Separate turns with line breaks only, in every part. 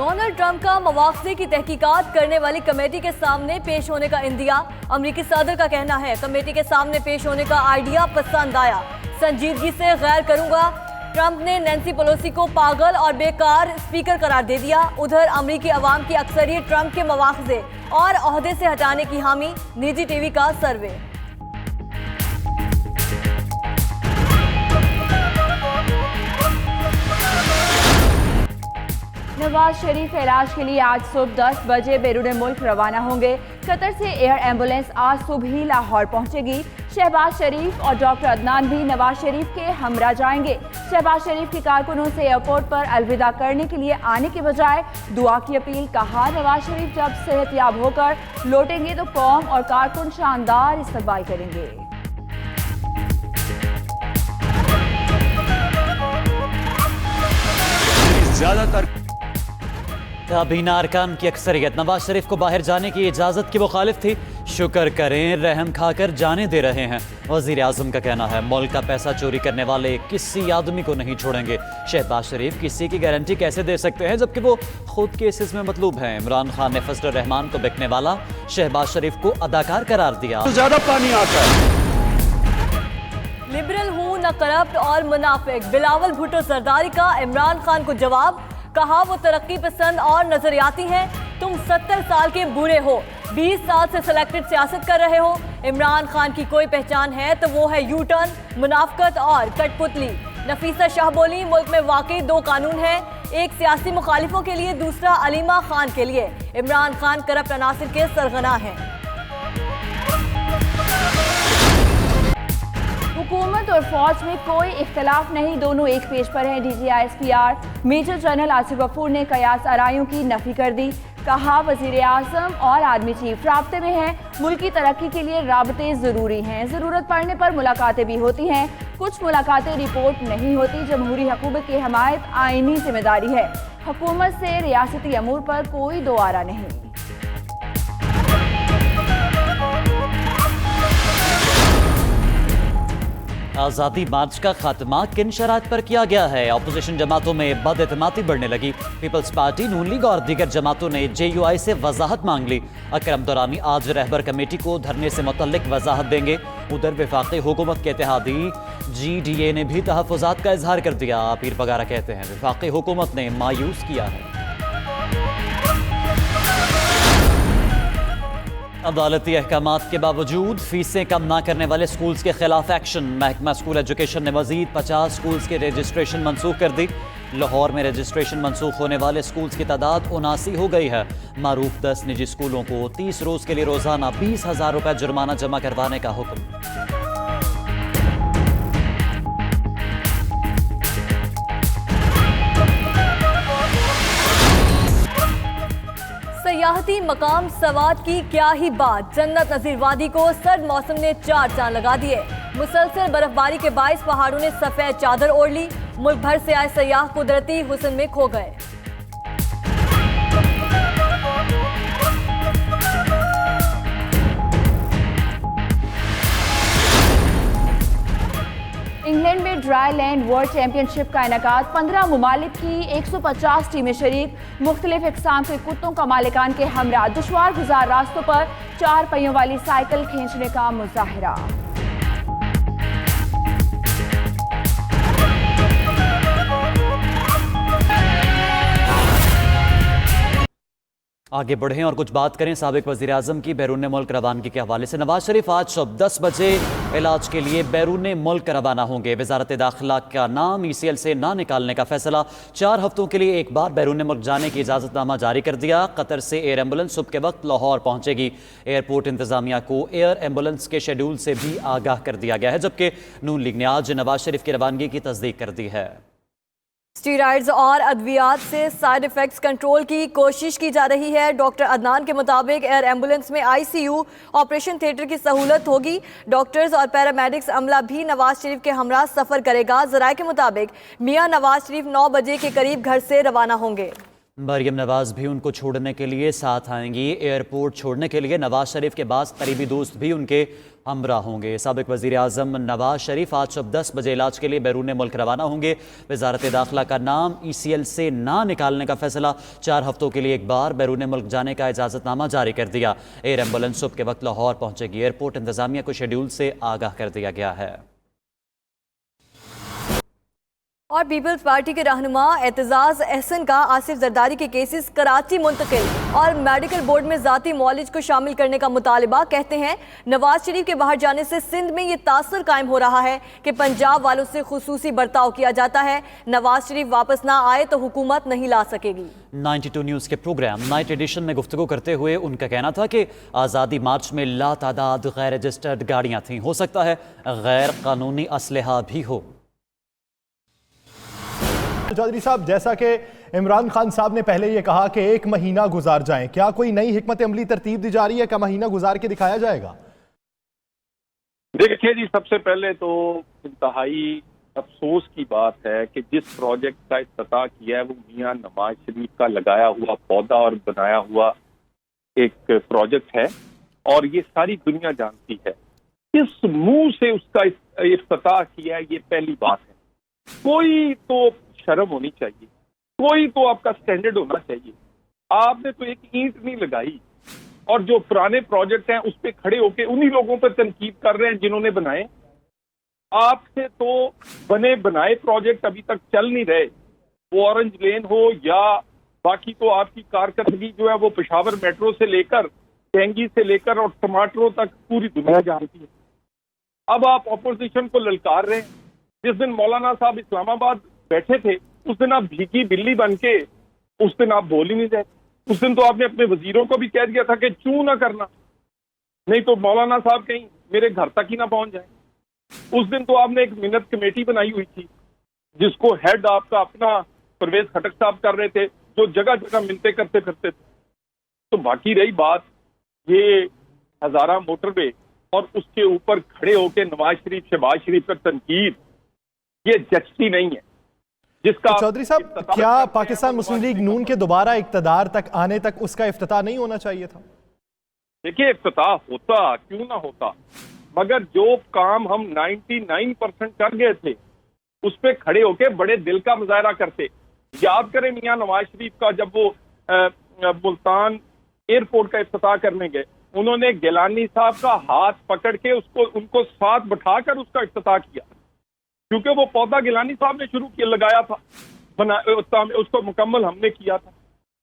Donald Trump کا مواخذے کی تحقیقات کرنے والی کمیٹی کے سامنے پیش ہونے کا اندیا۔ امریکی صدر کا کہنا ہے کمیٹی کے سامنے پیش ہونے کا آئیڈیا پسند آیا، سنجیدگی سے غیر کروں گا۔ ٹرمپ نے نینسی پیلوسی کو پاگل اور بیکار اسپیکر قرار دے دیا۔ ادھر امریکی عوام کی اکثریت ٹرمپ کے مواخذے اور عہدے سے ہٹانے کی حامی، نجی ٹی وی کا سروے۔
نواز شریف علاج کے لیے آج صبح 10 بجے بیرون ملک روانہ ہوں گے۔ قطر سے ایئر ایمبولینس آج صبح ہی لاہور پہنچے گی۔ شہباز شریف اور ڈاکٹر عدنان بھی نواز شریف کے ہمراہ جائیں گے۔ شہباز شریف کے کارکنوں سے ایئرپورٹ پر الوداع کرنے کے لیے آنے کے بجائے دعا کی اپیل۔ کہا نواز شریف جب صحت یاب ہو کر لوٹیں گے تو قوم اور کارکن شاندار استقبال کریں گے۔
زیادہ تر
کابینہ ارکان کی اکثریت نواز شریف کو باہر جانے کی اجازت کی مخالف تھی۔ شکر کریں رحم کھا کر جانے دے رہے ہیں، وزیر اعظم کا کہنا ہے۔ ملک کا پیسہ چوری کرنے والے کسی آدمی کو نہیں چھوڑیں گے۔ شہباز شریف کسی کی گارنٹی کیسے دے سکتے ہیں جبکہ وہ خود کیسز میں مطلوب ہیں۔ عمران خان نے فضل الرحمان کو بکنے والا، شہباز شریف کو اداکار قرار دیا۔
زیادہ پانی آتا ہے۔
لبرل ہوں نہ کرپٹ اور منافق، بلاول بھٹو زرداری کا عمران خان کو جواب۔ کہا وہ ترقی پسند اور نظریاتی ہیں، تم 70 سال کے بوڑھے ہو، 20 سال سے سلیکٹڈ سیاست کر رہے ہو۔ عمران خان کی کوئی پہچان ہے تو وہ ہے یو ٹرن، منافقت اور کٹ پتلی۔ نفیسہ شاہ بولی ملک میں واقعی 2 قانون ہیں، ایک سیاسی مخالفوں کے لیے، دوسرا علیمہ خان کے لیے۔ عمران خان کرپٹ عناصر کے سرغنہ ہیں۔
حکومت اور فوج میں کوئی اختلاف نہیں، دونوں ایک پیج پر ہیں۔ D G I S P R major general Asif Ghafoor نے قیاس آرائیوں کی نفی کر دی۔ کہا وزیر اعظم اور آرمی چیف رابطے میں ہیں، ملکی ترقی کے لیے رابطے ضروری ہیں، ضرورت پڑنے پر ملاقاتیں بھی ہوتی ہیں، کچھ ملاقاتیں رپورٹ نہیں ہوتی۔ جمہوری حکومت کی حمایت آئینی ذمہ داری ہے، حکومت سے ریاستی امور پر کوئی دو آرا نہیں۔
آزادی مارچ کا خاتمہ کن شرائط پر کیا گیا ہے؟ اپوزیشن جماعتوں میں بد اعتمادی بڑھنے لگی۔ پیپلز پارٹی، نون لیگ اور دیگر جماعتوں نے جے یو آئی سے وضاحت مانگ لی۔ اکرم درانی آج رہبر کمیٹی کو دھرنے سے متعلق وضاحت دیں گے۔ ادھر وفاقی حکومت کے اتحادی جی ڈی اے نے بھی تحفظات کا اظہار کر دیا۔ پیر پگارا کہتے ہیں وفاقی حکومت نے مایوس کیا ہے۔ عدالتی احکامات کے باوجود فیسیں کم نہ کرنے والے سکولز کے خلاف ایکشن۔ محکمہ اسکول ایجوکیشن نے مزید 50 سکولز کے رجسٹریشن منسوخ کر دی۔ لاہور میں رجسٹریشن منسوخ ہونے والے سکولز کی تعداد 79 ہو گئی ہے۔ معروف 10 نجی سکولوں کو 30 روز کے لیے روزانہ 20,000 روپے جرمانہ جمع کروانے کا حکم۔
سیاحتی مقام سوات کی کیا ہی بات، جنت نظیر وادی کو سرد موسم نے 4 چاند لگا دیے۔ مسلسل برف باری کے باعث پہاڑوں نے سفید چادر اوڑھ لی، ملک بھر سے آئے سیاح قدرتی حسن میں کھو گئے۔
انگلینڈ میں ڈرائی لینڈ ورلڈ چیمپئن شپ کا انعقاد، 15 ممالک کی 150 ٹیمیں شریک۔ مختلف اقسام کے کتوں کا مالکان کے ہمراہ دشوار گزار راستوں پر 4 پہیوں والی سائیکل کھینچنے کا مظاہرہ۔
آگے بڑھیں اور کچھ بات کریں سابق وزیر اعظم کی بیرون ملک روانگی کے حوالے سے۔ نواز شریف آج صبح 10 بجے علاج کے لیے بیرون ملک روانہ ہوں گے۔ وزارت داخلہ کا نام ای سی ایل سے نہ نکالنے کا فیصلہ، 4 ہفتوں کے لیے ایک بار بیرون ملک جانے کی اجازت نامہ جاری کر دیا۔ قطر سے ایئر ایمبولینس صبح کے وقت لاہور پہنچے گی۔ ایئرپورٹ انتظامیہ کو ایئر ایمبولینس کے شیڈول سے بھی آگاہ کر دیا گیا ہے، جبکہ نون لیگ نے آج نواز شریف کی روانگی کی تصدیق کر دی ہے۔
اسٹیرائڈز اور ادویات سے سائیڈ ایفیکٹس کنٹرول کی کوشش کی جا رہی ہے۔ ڈاکٹر عدنان کے مطابق ایئر ایمبولینس میں آئی سی یو، آپریشن تھیٹر کی سہولت ہوگی۔ ڈاکٹرز اور پیرامیڈکس عملہ بھی نواز شریف کے ہمراہ سفر کرے گا۔ ذرائع کے مطابق میاں نواز شریف 9 بجے کے قریب گھر سے روانہ ہوں گے۔
मरियम नवाज भी उनको छोड़ने के लिए साथ आएंगी। एयरपोर्ट छोड़ने के लिए नवाज शरीफ के बाद करीबी दोस्त भी उनके हमरा होंगे। साबिक वज़ीर आज़म नवाज शरीफ आज सुबह 10 बजे इलाज के लिए बैरून मुल्क रवाना होंगे। वज़ारत दाखिला का नाम ECL से ना निकालने का फैसला। 4 हफ्तों के लिए एक बार बैरून मुल्क जाने का इजाज़तनामा जारी कर दिया। एयर एम्बुलेंस सुबह के वक्त लाहौर पहुंचेगी। एयरपोर्ट इंतजामिया को शेड्यूल से आगाह कर दिया गया है।
और पीपल्स पार्टी के रहनुमा एतजाज अहसन का आसिफ जरदारी के केसेस कराची मुंतकिल और मेडिकल बोर्ड में ज़ाती मौलिज को शामिल करने का मुतालिबा। कहते हैं नवाज शरीफ के बाहर जाने से सिंध में ये तासुर कायम हो रहा है कि पंजाब वालों से खुसूसी बर्ताव किया जाता है। नवाज शरीफ वापस ना आए तो हुकूमत नहीं ला सकेगी।
92 न्यूज़ के प्रोग्राम नाइट एडिशन में गुफ्तगू करते हुए उनका कहना था कि आज़ादी मार्च में लातादाद गैर रजिस्टर्ड गाड़ियाँ थीं, हो सकता है गैर कानूनी असलहा भी हो।
चौधरी साहब, जैसा कि इमरान खान साहब ने पहले ये कहा कि 1 महीना गुजार जाए, क्या कोई नई हिकमत अमली तरतीब दी जा रही है? क्या महीना गुजार के दिखाया जाएगा?
देखिए जी, सबसे पहले तो इंतहाई अफसोस की बात है कि जिस प्रोजेक्ट का इफ्तिताह किया है वो मियां नवाज शरीफ का लगाया हुआ पौधा और बनाया हुआ एक प्रोजेक्ट है और ये सारी दुनिया जानती है। किस मुंह से उसका इफ्तिताह किया है, ये पहली बात है। कोई तो शर्म होनी चाहिए, कोई तो आपका स्टैंडर्ड होना चाहिए। आपने तो एक ईंट नहीं लगाई और जो पुराने प्रोजेक्ट हैं उस पे खड़े होके उन्हीं लोगों पर तनकीद कर रहे हैं जिन्होंने बनाए। आपसे तो बने बनाए प्रोजेक्ट अभी तक चल नहीं रहे, वो ऑरेंज लेन हो या बाकी, तो आपकी कारकर्दगी जो है वो पेशावर मेट्रो से लेकर टेंगी से लेकर और टमाटरों तक पूरी दुनिया जानती है। अब आप अपोजिशन को ललकार रहे हैं। जिस दिन मौलाना साहब इस्लामाबाद बैठे थे उस दिन आप भीगी बिल्ली बन के उस दिन आप बोल ही नहीं रहे। उस दिन तो आपने अपने वजीरों को भी कह दिया था कि चू ना करना, नहीं तो मौलाना साहब कहीं मेरे घर तक ही ना पहुंच जाए। उस दिन तो आपने एक मिन्नत कमेटी बनाई हुई थी जिसको हेड आपका अपना परवेज खटक साहब कर रहे थे, जो जगह जगह मिलते करते फिरते थे। तो बाकी रही बात ये हजारा मोटरवे और उसके ऊपर खड़े होकर नवाज शरीफ शहबाज शरीफ पर तनकीद, ये जचती नहीं है। जिसका
चौधरी साहब, क्या पाकिस्तान मुस्लिम लीग नून के दोबारा इक्तदार तक आने तक उसका इफ्तिताह नहीं होना चाहिए था?
देखिए, इफ्तिताह होता, क्यों ना होता, मगर जो काम हम 99% कर गए थे उस पे खड़े होके बड़े दिल का मुजाहरा करते। याद करें मियां नवाज शरीफ का जब वो मुल्तान एयरपोर्ट का इफ्तिताह करने गए, उन्होंने गिलानी साहब का हाथ पकड़ के उनको साथ बैठाकर उसका इफ्तिताह किया, क्योंकि वो पौधा गिलानी साहब ने शुरू किया, लगाया था, उसको मुकम्मल हमने किया था।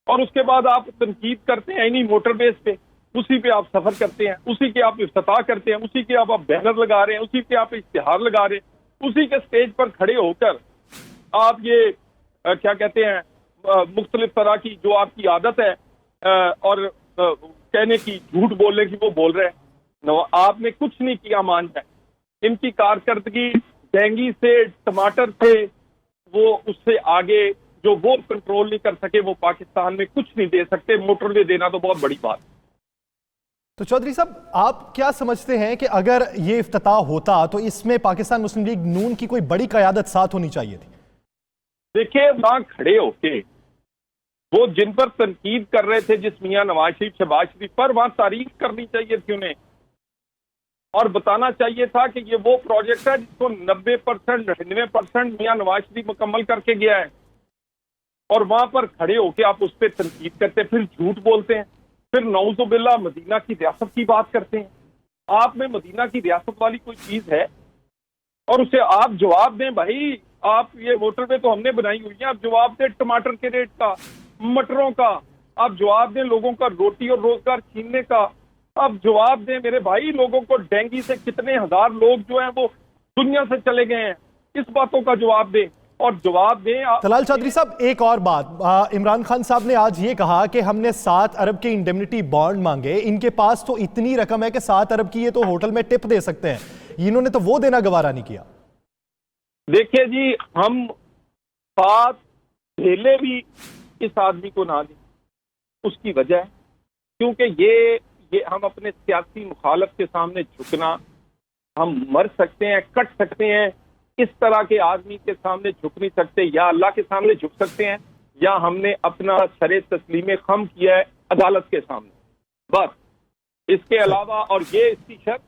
और उसके बाद आप तनकीद करते हैं इन्हीं मोटरवेज पे, उसी पे आप सफर करते हैं, उसी के आप इफ्तिताह करते हैं, उसी के आप बैनर लगा रहे हैं, उसी के आप इश्तिहार लगा रहे हैं, उसी के स्टेज पर खड़े होकर आप ये क्या कहते हैं मुख्तलिफ तरह की जो आपकी आदत है और कहने की, झूठ बोलने की, वो बोल रहे हैं। आपने कुछ नहीं किया मान है। इनकी कारकर्दगी टेंगी से टमाटर से वो उससे आगे जो वो कंट्रोल नहीं कर सके वो पाकिस्तान में कुछ नहीं दे सकते। मोटरवे देना तो बहुत बड़ी बात।
तो चौधरी साहब, आप क्या समझते हैं कि अगर ये इफ्तिताह होता तो इसमें पाकिस्तान मुस्लिम लीग नून की कोई बड़ी क़यादत साथ होनी चाहिए थी?
देखिए, वहां खड़े होके वो जिन पर तनकीद कर रहे थे, जिस मियां नवाज शरीफ शहबाज शरीफ पर, वहां तारीफ करनी चाहिए थी उन्हें और बताना चाहिए था कि ये वो प्रोजेक्ट है जिसको 90% 99% मियां नवाज शरीफ मुकम्मल करके गया है। और वहां पर खड़े होके आप उस पर तनकीद करते, फिर झूठ बोलते हैं, फिर नौजुबिल्लाह मदीना की रियासत की बात करते हैं। आप में मदीना की रियासत वाली कोई चीज है? और उसे आप जवाब दें, भाई आप ये मोटरवे तो हमने बनाई हुई है, आप जवाब दें टमाटर के रेट का, मटरों का, आप जवाब दें लोगों का रोटी और रोजगार छीनने का, आप जवाब दें मेरे भाई लोगों को डेंगू से कितने हजार लोग जो हैं वो दुनिया से चले गए हैं, इस बातों का जवाब दें और जवाब दें।
तलाल चौधरी साहब, एक और बात, इमरान खान साहब ने आज ये कहा कि हमने 7 अरब के इंडेमनिटी बॉन्ड मांगे, इनके पास तो इतनी रकम है कि 7 अरब की ये तो होटल में टिप दे सकते हैं, इन्होंने तो वो देना गवारा नहीं किया।
देखिए जी, हम 7 ढेले भी इस आदमी को ना दें, उसकी वजह है क्योंकि ये हम अपने सियासी मुखालफ के सामने झुकना, हम मर सकते हैं, कट सकते हैं, इस तरह के आदमी के सामने झुक नहीं सकते। या अल्लाह के सामने झुक सकते हैं یا ہم نے اپنا سر تسلیم خم کیا ہے عدالت کے سامنے، بس اس کے علاوہ. اور یہ اس کی شرط،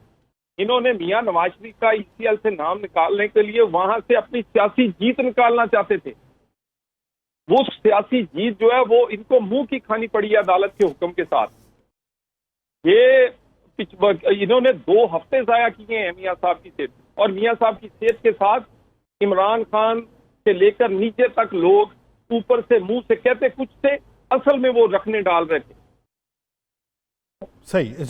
انہوں نے میاں نواز شریف کا ECL سے نام نکالنے کے لیے وہاں سے اپنی سیاسی جیت نکالنا چاہتے تھے. وہ سیاسی جیت جو ہے وہ ان کو منہ کی کھانی پڑی ہے عدالت کے حکم کے ساتھ. انہوں نے 2 ہفتے ضائع کیے ہیں میاں صاحب کی صحت، اور میاں صاحب کی صحت کے ساتھ عمران خان سے لے کر نیچے تک لوگ اوپر سے منہ سے کہتے کچھ تھے، اصل میں وہ رکھنے ڈال رہے تھے.
صحیح.